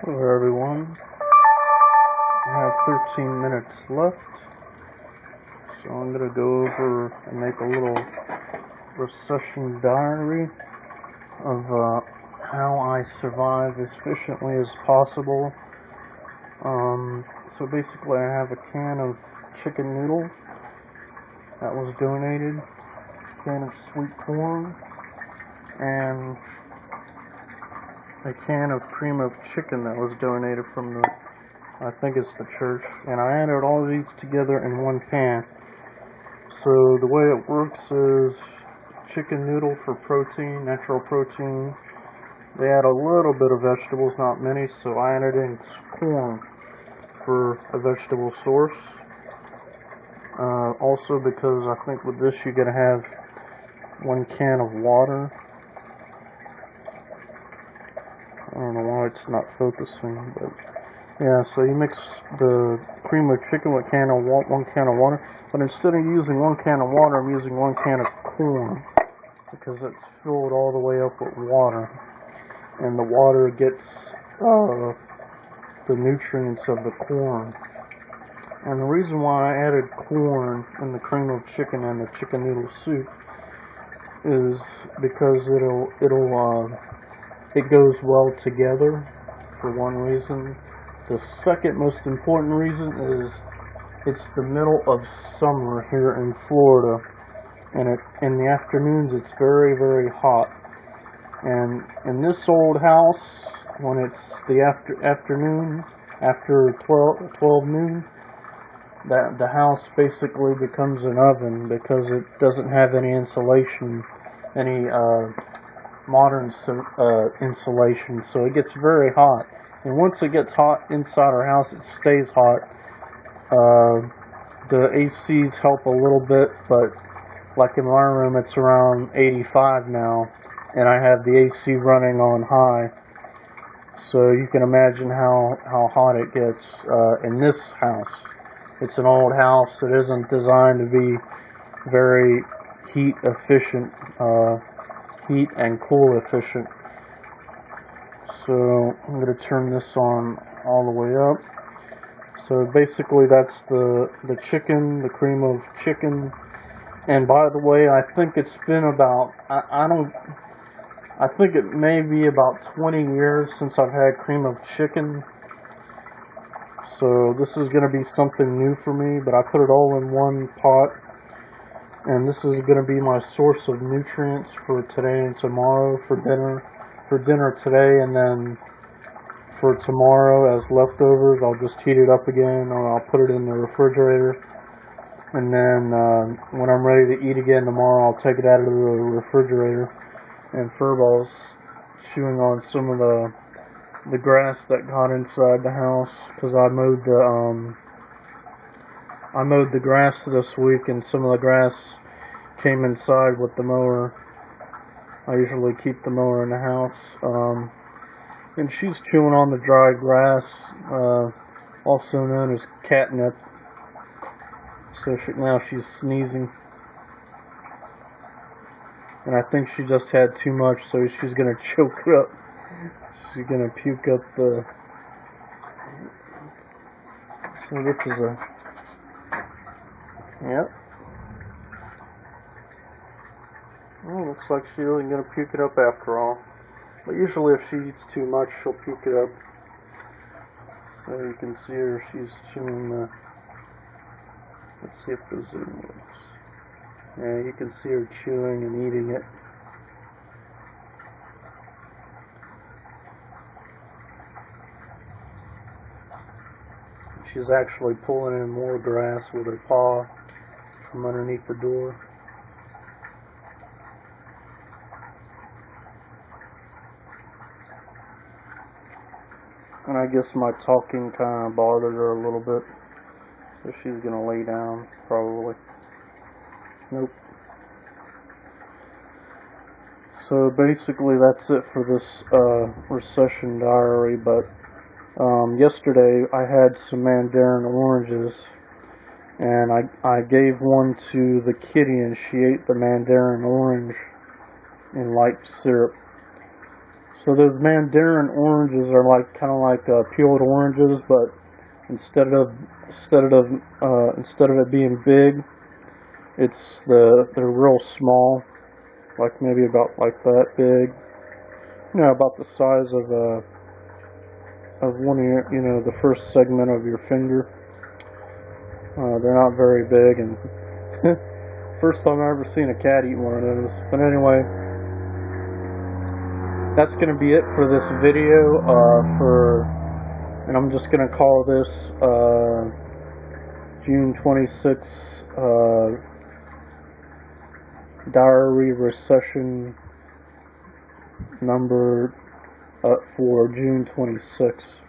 Hello everyone, I have 13 minutes left, so I'm going to go over and make a little recession diary of how I survive as efficiently as possible. So basically I have a can of chicken noodles that was donated, a can of sweet corn, and a can of cream of chicken that was donated from I think it's the church, and I added all these together in one can. So the way it works is chicken noodle for protein, natural protein. They add a little bit of vegetables, not many, so I added in corn for a vegetable source. Also because I think with this you're going to have one can of water. I don't know why it's not focusing, but yeah, so you mix the cream of chicken with one can of water, but instead of using one can of water, I'm using one can of corn, because it's filled all the way up with water, and the water gets the nutrients of the corn. And the reason why I added corn in the cream of chicken and the chicken noodle soup is because it goes well together, for one reason. The second most important reason is it's the middle of summer here in Florida, and in the afternoons it's very, very hot. And in this old house, when it's the afternoon, after 12 noon, that the house basically becomes an oven because it doesn't have any insulation, any modern insulation, so it gets very hot. And once it gets hot inside our house, it stays hot. The ACs help a little bit, but like in my room, it's around 85 now, and I have the AC running on high. So you can imagine how hot it gets in this house. It's an old house. It isn't designed to be very heat efficient. Heat and cool efficient. So I'm going to turn this on all the way up. So basically that's the chicken, the cream of chicken. And by the way, I think it's been about, I think it may be about 20 years since I've had cream of chicken. So this is going to be something new for me, but I put it all in one pot. And this is going to be my source of nutrients for today and tomorrow for dinner. For dinner today, and then for tomorrow as leftovers, I'll just heat it up again, or I'll put it in the refrigerator. And then when I'm ready to eat again tomorrow, I'll take it out of the refrigerator. And Furball's chewing on some of the grass that got inside the house, because I mowed the grass this week, and some of the grass came inside with the mower. I usually keep the mower in the house. And she's chewing on the dry grass, also known as catnip. So now she's sneezing. And I think she just had too much, so she's going to choke up. She's going to puke up the... So this is Yep. Well, looks like she isn't going to puke it up after all. But usually if she eats too much, she'll puke it up. So you can see her, she's chewing the... Let's see if the zoom works. Yeah, you can see her chewing and eating it. She's actually pulling in more grass with her paw from underneath the door. And I guess my talking kind of bothered her a little bit. So she's going to lay down, probably. Nope. So basically that's it for this recession diary. But yesterday I had some mandarin oranges. And I gave one to the kitty, and she ate the mandarin orange in light syrup. So those Mandarin oranges are like kind of like peeled oranges, but instead of it being big, they're real small, like maybe about like that big. You know, about the size of one of your, you know, the first segment of your finger. They're not very big, and first time I ever seen a cat eat one of those. But anyway, that's gonna be it for this video. And I'm just gonna call this June 26th diary recession number for June 26th.